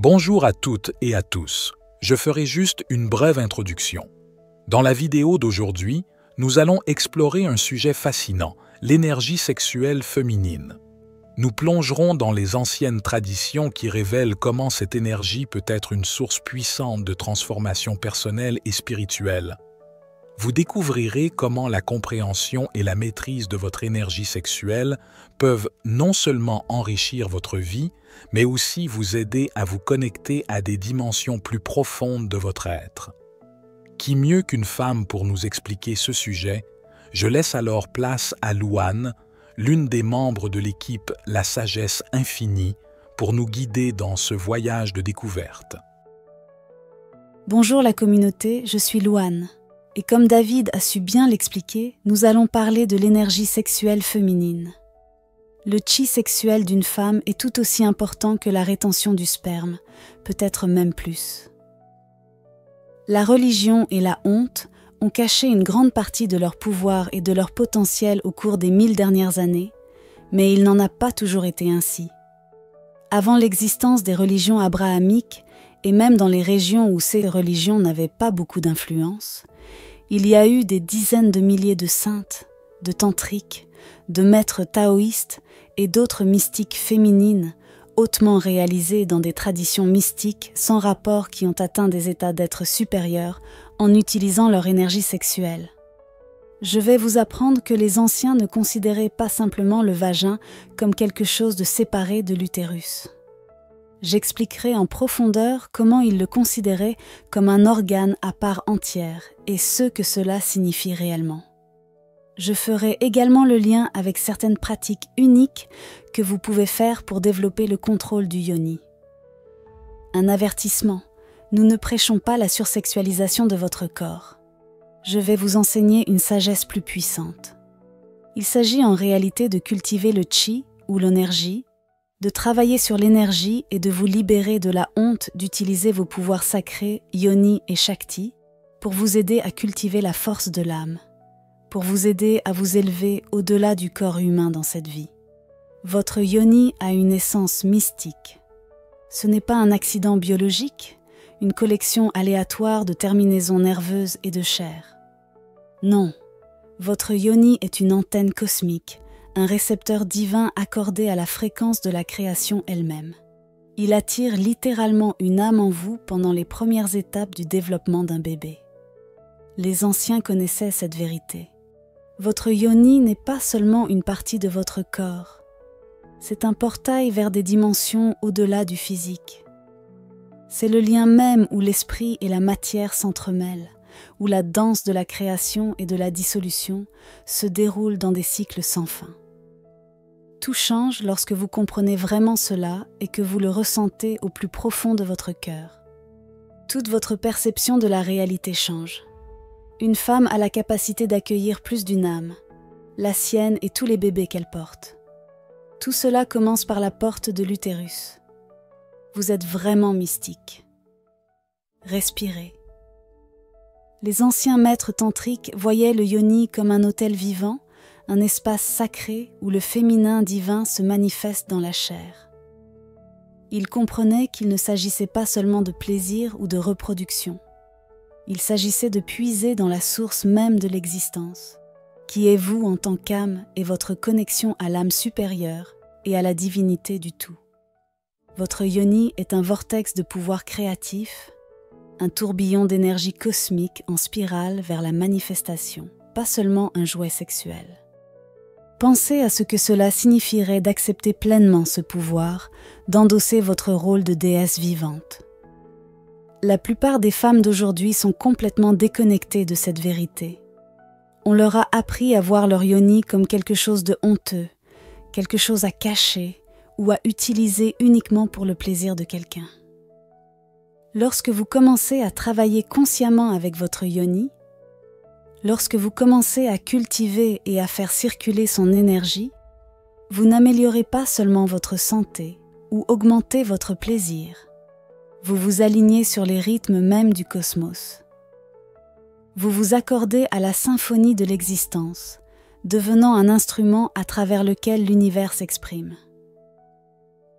Bonjour à toutes et à tous. Je ferai juste une brève introduction. Dans la vidéo d'aujourd'hui, nous allons explorer un sujet fascinant, l'énergie sexuelle féminine. Nous plongerons dans les anciennes traditions qui révèlent comment cette énergie peut être une source puissante de transformation personnelle et spirituelle. Vous découvrirez comment la compréhension et la maîtrise de votre énergie sexuelle peuvent non seulement enrichir votre vie, mais aussi vous aider à vous connecter à des dimensions plus profondes de votre être. Qui mieux qu'une femme pour nous expliquer ce sujet? Je laisse alors place à Louane, l'une des membres de l'équipe La Sagesse Infinie, pour nous guider dans ce voyage de découverte. Bonjour la communauté, je suis Louane. Et comme David a su bien l'expliquer, nous allons parler de l'énergie sexuelle féminine. Le chi sexuel d'une femme est tout aussi important que la rétention du sperme, peut-être même plus. La religion et la honte ont caché une grande partie de leur pouvoir et de leur potentiel au cours des 1000 dernières années, mais il n'en a pas toujours été ainsi. Avant l'existence des religions abrahamiques, et même dans les régions où ces religions n'avaient pas beaucoup d'influence, il y a eu des dizaines de milliers de saintes, de tantriques, de maîtres taoïstes et d'autres mystiques féminines, hautement réalisées dans des traditions mystiques sans rapport qui ont atteint des états d'être supérieurs en utilisant leur énergie sexuelle. Je vais vous apprendre que les anciens ne considéraient pas simplement le vagin comme quelque chose de séparé de l'utérus. J'expliquerai en profondeur comment ils le considéraient comme un organe à part entière et ce que cela signifie réellement. Je ferai également le lien avec certaines pratiques uniques que vous pouvez faire pour développer le contrôle du yoni. Un avertissement, nous ne prêchons pas la sursexualisation de votre corps. Je vais vous enseigner une sagesse plus puissante. Il s'agit en réalité de cultiver le chi ou l'énergie, de travailler sur l'énergie et de vous libérer de la honte d'utiliser vos pouvoirs sacrés, yoni et shakti, pour vous aider à cultiver la force de l'âme, pour vous aider à vous élever au-delà du corps humain dans cette vie. Votre yoni a une essence mystique. Ce n'est pas un accident biologique, une collection aléatoire de terminaisons nerveuses et de chair. Non, votre yoni est une antenne cosmique, un récepteur divin accordé à la fréquence de la création elle-même. Il attire littéralement une âme en vous pendant les premières étapes du développement d'un bébé. Les anciens connaissaient cette vérité. Votre yoni n'est pas seulement une partie de votre corps. C'est un portail vers des dimensions au-delà du physique. C'est le lien même où l'esprit et la matière s'entremêlent, où la danse de la création et de la dissolution se déroule dans des cycles sans fin. Tout change lorsque vous comprenez vraiment cela et que vous le ressentez au plus profond de votre cœur. Toute votre perception de la réalité change. Une femme a la capacité d'accueillir plus d'une âme, la sienne et tous les bébés qu'elle porte. Tout cela commence par la porte de l'utérus. Vous êtes vraiment mystique. Respirez. Les anciens maîtres tantriques voyaient le yoni comme un autel vivant, un espace sacré où le féminin divin se manifeste dans la chair. Ils comprenaient qu'il ne s'agissait pas seulement de plaisir ou de reproduction. Il s'agissait de puiser dans la source même de l'existence, qui est vous en tant qu'âme et votre connexion à l'âme supérieure et à la divinité du tout. Votre yoni est un vortex de pouvoir créatif, un tourbillon d'énergie cosmique en spirale vers la manifestation, pas seulement un jouet sexuel. Pensez à ce que cela signifierait d'accepter pleinement ce pouvoir, d'endosser votre rôle de déesse vivante. La plupart des femmes d'aujourd'hui sont complètement déconnectées de cette vérité. On leur a appris à voir leur yoni comme quelque chose de honteux, quelque chose à cacher ou à utiliser uniquement pour le plaisir de quelqu'un. Lorsque vous commencez à travailler consciemment avec votre yoni, lorsque vous commencez à cultiver et à faire circuler son énergie, vous n'améliorez pas seulement votre santé ou augmentez votre plaisir. Vous vous alignez sur les rythmes mêmes du cosmos. Vous vous accordez à la symphonie de l'existence, devenant un instrument à travers lequel l'univers s'exprime.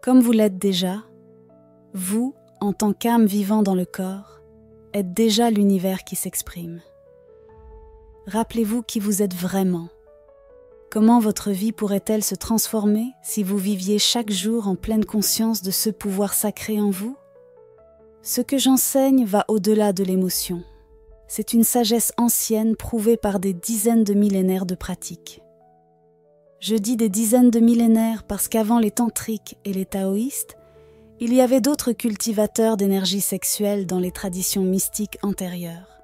Comme vous l'êtes déjà, vous, en tant qu'âme vivant dans le corps, êtes déjà l'univers qui s'exprime. Rappelez-vous qui vous êtes vraiment. Comment votre vie pourrait-elle se transformer si vous viviez chaque jour en pleine conscience de ce pouvoir sacré en vous? Ce que j'enseigne va au-delà de l'émotion. C'est une sagesse ancienne prouvée par des dizaines de millénaires de pratiques. Je dis des dizaines de millénaires parce qu'avant les tantriques et les taoïstes, il y avait d'autres cultivateurs d'énergie sexuelle dans les traditions mystiques antérieures.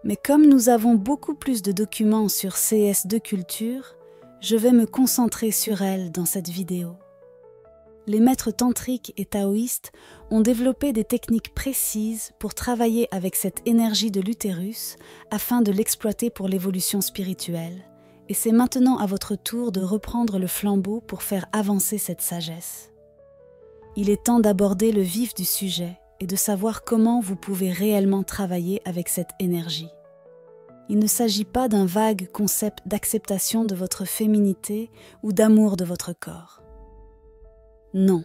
Mais comme nous avons beaucoup plus de documents sur ces deux cultures, je vais me concentrer sur elles dans cette vidéo. Les maîtres tantriques et taoïstes ont développé des techniques précises pour travailler avec cette énergie de l'utérus afin de l'exploiter pour l'évolution spirituelle. Et c'est maintenant à votre tour de reprendre le flambeau pour faire avancer cette sagesse. Il est temps d'aborder le vif du sujet et de savoir comment vous pouvez réellement travailler avec cette énergie. Il ne s'agit pas d'un vague concept d'acceptation de votre féminité ou d'amour de votre corps. Non,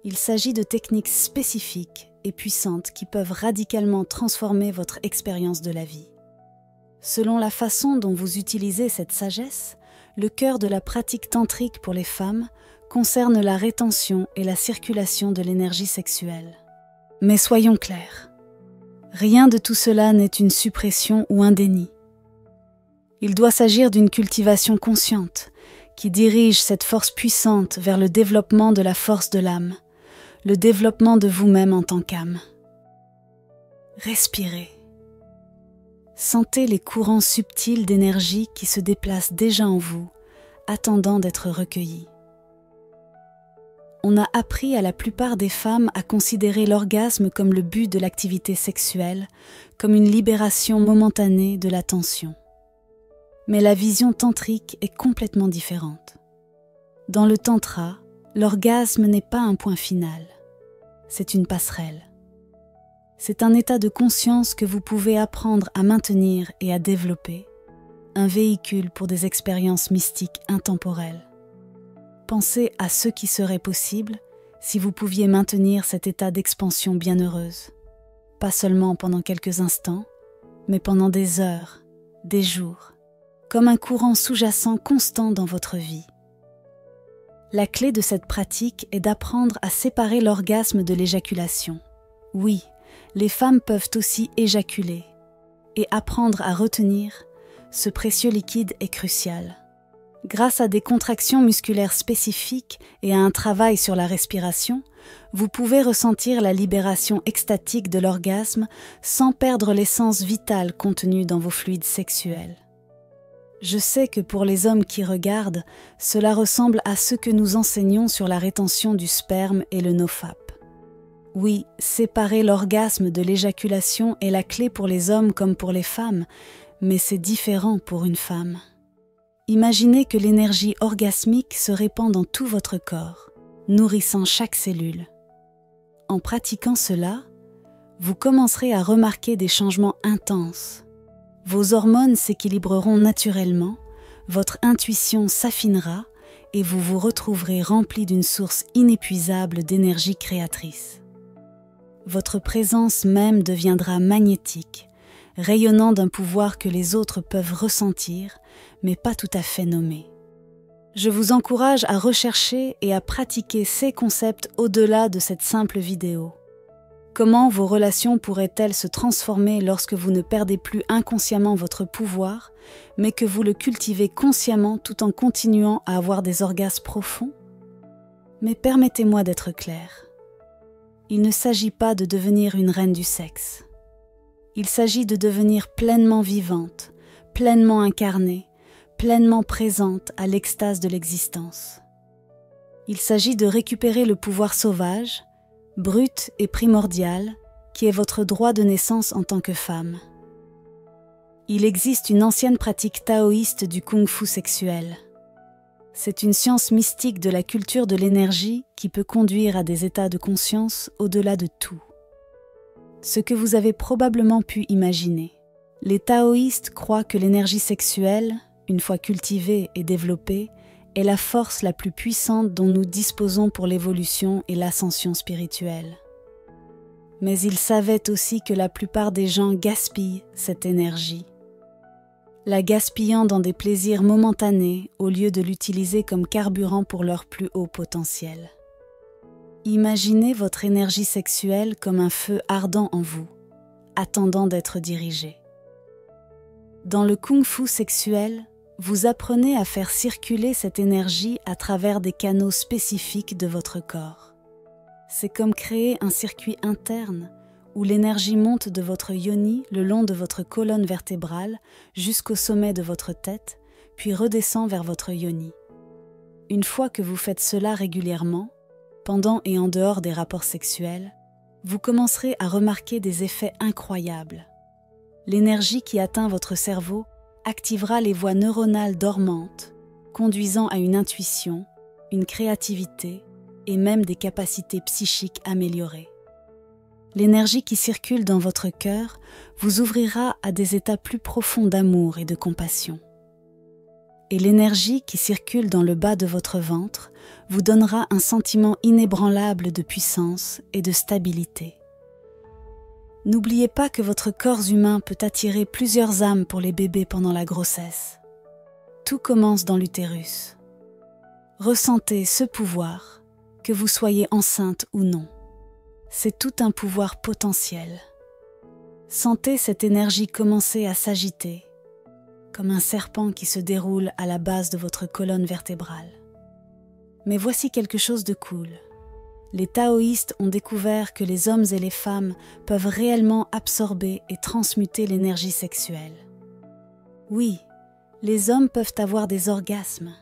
il s'agit de techniques spécifiques et puissantes qui peuvent radicalement transformer votre expérience de la vie. Selon la façon dont vous utilisez cette sagesse, le cœur de la pratique tantrique pour les femmes concerne la rétention et la circulation de l'énergie sexuelle. Mais soyons clairs, rien de tout cela n'est une suppression ou un déni. Il doit s'agir d'une cultivation consciente qui dirige cette force puissante vers le développement de la force de l'âme, le développement de vous-même en tant qu'âme. Respirez. Sentez les courants subtils d'énergie qui se déplacent déjà en vous, attendant d'être recueillis. On a appris à la plupart des femmes à considérer l'orgasme comme le but de l'activité sexuelle, comme une libération momentanée de la tension. Mais la vision tantrique est complètement différente. Dans le tantra, l'orgasme n'est pas un point final, c'est une passerelle. C'est un état de conscience que vous pouvez apprendre à maintenir et à développer, un véhicule pour des expériences mystiques intemporelles. Pensez à ce qui serait possible si vous pouviez maintenir cet état d'expansion bienheureuse, pas seulement pendant quelques instants, mais pendant des heures, des jours, comme un courant sous-jacent constant dans votre vie. La clé de cette pratique est d'apprendre à séparer l'orgasme de l'éjaculation. Oui, les femmes peuvent aussi éjaculer, et apprendre à retenir ce précieux liquide est crucial. Grâce à des contractions musculaires spécifiques et à un travail sur la respiration, vous pouvez ressentir la libération extatique de l'orgasme sans perdre l'essence vitale contenue dans vos fluides sexuels. Je sais que pour les hommes qui regardent, cela ressemble à ce que nous enseignons sur la rétention du sperme et le nofap. Oui, séparer l'orgasme de l'éjaculation est la clé pour les hommes comme pour les femmes, mais c'est différent pour une femme. Imaginez que l'énergie orgasmique se répand dans tout votre corps, nourrissant chaque cellule. En pratiquant cela, vous commencerez à remarquer des changements intenses. Vos hormones s'équilibreront naturellement, votre intuition s'affinera et vous vous retrouverez rempli d'une source inépuisable d'énergie créatrice. Votre présence même deviendra magnétique, rayonnant d'un pouvoir que les autres peuvent ressentir, mais pas tout à fait nommer. Je vous encourage à rechercher et à pratiquer ces concepts au-delà de cette simple vidéo. Comment vos relations pourraient-elles se transformer lorsque vous ne perdez plus inconsciemment votre pouvoir, mais que vous le cultivez consciemment tout en continuant à avoir des orgasmes profonds? Mais permettez-moi d'être clair. Il ne s'agit pas de devenir une reine du sexe. Il s'agit de devenir pleinement vivante, pleinement incarnée, pleinement présente à l'extase de l'existence. Il s'agit de récupérer le pouvoir sauvage, brut et primordial, qui est votre droit de naissance en tant que femme. Il existe une ancienne pratique taoïste du kung-fu sexuel. C'est une science mystique de la culture de l'énergie qui peut conduire à des états de conscience au-delà de tout. Ce que vous avez probablement pu imaginer. Les taoïstes croient que l'énergie sexuelle, une fois cultivée et développée, est la force la plus puissante dont nous disposons pour l'évolution et l'ascension spirituelle. Mais il savait aussi que la plupart des gens gaspillent cette énergie, la gaspillant dans des plaisirs momentanés au lieu de l'utiliser comme carburant pour leur plus haut potentiel. Imaginez votre énergie sexuelle comme un feu ardent en vous, attendant d'être dirigé. Dans le kung-fu sexuel, vous apprenez à faire circuler cette énergie à travers des canaux spécifiques de votre corps. C'est comme créer un circuit interne où l'énergie monte de votre yoni le long de votre colonne vertébrale jusqu'au sommet de votre tête, puis redescend vers votre yoni. Une fois que vous faites cela régulièrement, pendant et en dehors des rapports sexuels, vous commencerez à remarquer des effets incroyables. L'énergie qui atteint votre cerveau activera les voies neuronales dormantes, conduisant à une intuition, une créativité et même des capacités psychiques améliorées. L'énergie qui circule dans votre cœur vous ouvrira à des états plus profonds d'amour et de compassion. Et l'énergie qui circule dans le bas de votre ventre vous donnera un sentiment inébranlable de puissance et de stabilité. N'oubliez pas que votre corps humain peut attirer plusieurs âmes pour les bébés pendant la grossesse. Tout commence dans l'utérus. Ressentez ce pouvoir, que vous soyez enceinte ou non. C'est tout un pouvoir potentiel. Sentez cette énergie commencer à s'agiter, comme un serpent qui se déroule à la base de votre colonne vertébrale. Mais voici quelque chose de cool. Les taoïstes ont découvert que les hommes et les femmes peuvent réellement absorber et transmuter l'énergie sexuelle. Oui, les hommes peuvent avoir des orgasmes.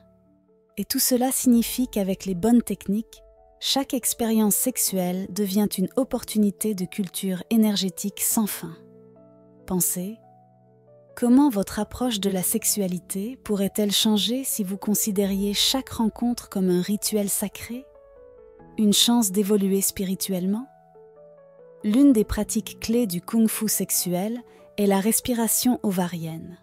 Et tout cela signifie qu'avec les bonnes techniques, chaque expérience sexuelle devient une opportunité de culture énergétique sans fin. Pensez, comment votre approche de la sexualité pourrait-elle changer si vous considériez chaque rencontre comme un rituel sacré? Une chance d'évoluer spirituellement? L'une des pratiques clés du kung-fu sexuel est la respiration ovarienne.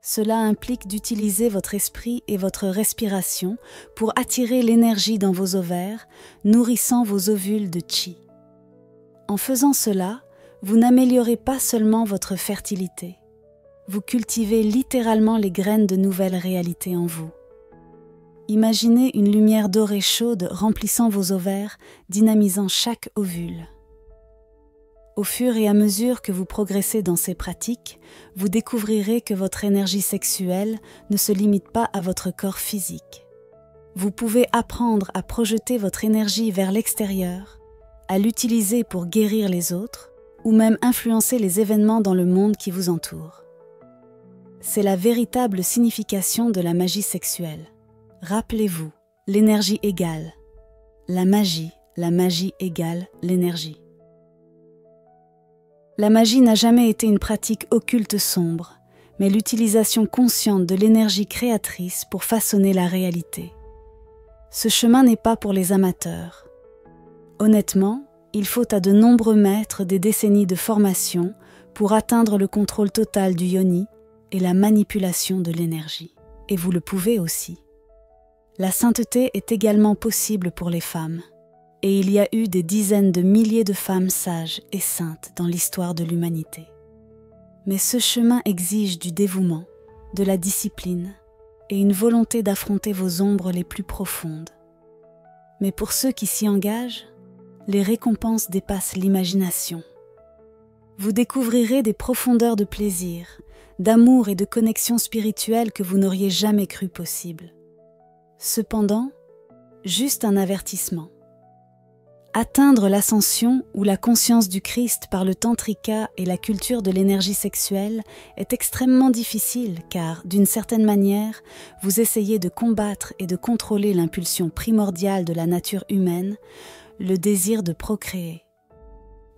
Cela implique d'utiliser votre esprit et votre respiration pour attirer l'énergie dans vos ovaires, nourrissant vos ovules de chi. En faisant cela, vous n'améliorez pas seulement votre fertilité, vous cultivez littéralement les graines de nouvelles réalités en vous. Imaginez une lumière dorée chaude remplissant vos ovaires, dynamisant chaque ovule. Au fur et à mesure que vous progressez dans ces pratiques, vous découvrirez que votre énergie sexuelle ne se limite pas à votre corps physique. Vous pouvez apprendre à projeter votre énergie vers l'extérieur, à l'utiliser pour guérir les autres, ou même influencer les événements dans le monde qui vous entoure. C'est la véritable signification de la magie sexuelle. Rappelez-vous, l'énergie égale la magie égale l'énergie. La magie n'a jamais été une pratique occulte sombre, mais l'utilisation consciente de l'énergie créatrice pour façonner la réalité. Ce chemin n'est pas pour les amateurs. Honnêtement, il faut à de nombreux maîtres des décennies de formation pour atteindre le contrôle total du yoni et la manipulation de l'énergie. Et vous le pouvez aussi. La sainteté est également possible pour les femmes. Et il y a eu des dizaines de milliers de femmes sages et saintes dans l'histoire de l'humanité. Mais ce chemin exige du dévouement, de la discipline et une volonté d'affronter vos ombres les plus profondes. Mais pour ceux qui s'y engagent, les récompenses dépassent l'imagination. Vous découvrirez des profondeurs de plaisir, d'amour et de connexion spirituelle que vous n'auriez jamais cru possible. Cependant, juste un avertissement. Atteindre l'ascension ou la conscience du Christ par le tantrika et la culture de l'énergie sexuelle est extrêmement difficile car, d'une certaine manière, vous essayez de combattre et de contrôler l'impulsion primordiale de la nature humaine, le désir de procréer.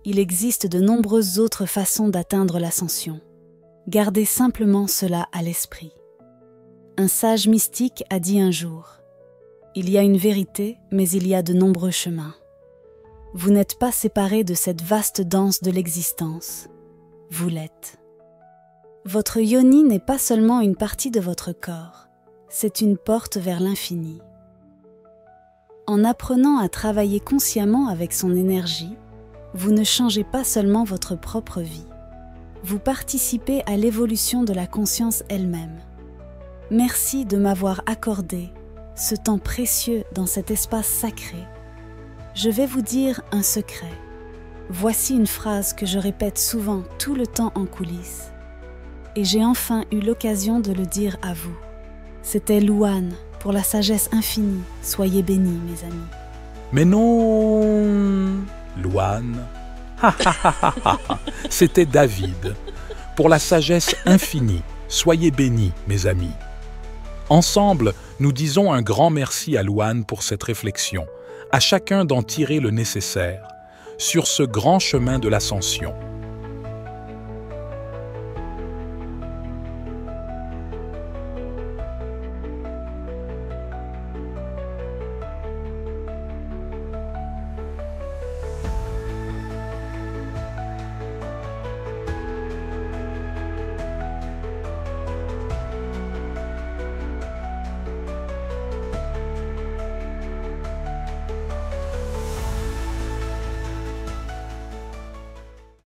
Il existe de nombreuses autres façons d'atteindre l'ascension. Gardez simplement cela à l'esprit. Un sage mystique a dit un jour « Il y a une vérité, mais il y a de nombreux chemins. » Vous n'êtes pas séparés de cette vaste danse de l'existence. Vous l'êtes. Votre yoni n'est pas seulement une partie de votre corps, c'est une porte vers l'infini. En apprenant à travailler consciemment avec son énergie, vous ne changez pas seulement votre propre vie, vous participez à l'évolution de la conscience elle-même. Merci de m'avoir accordé ce temps précieux dans cet espace sacré. Je vais vous dire un secret. Voici une phrase que je répète souvent tout le temps en coulisses. Et j'ai enfin eu l'occasion de le dire à vous. C'était Louane, pour la sagesse infinie. Soyez bénis, mes amis. Mais non, Louane. C'était David. Pour la sagesse infinie, soyez bénis, mes amis. Ensemble, nous disons un grand merci à Louane pour cette réflexion, à chacun d'en tirer le nécessaire, sur ce grand chemin de l'ascension.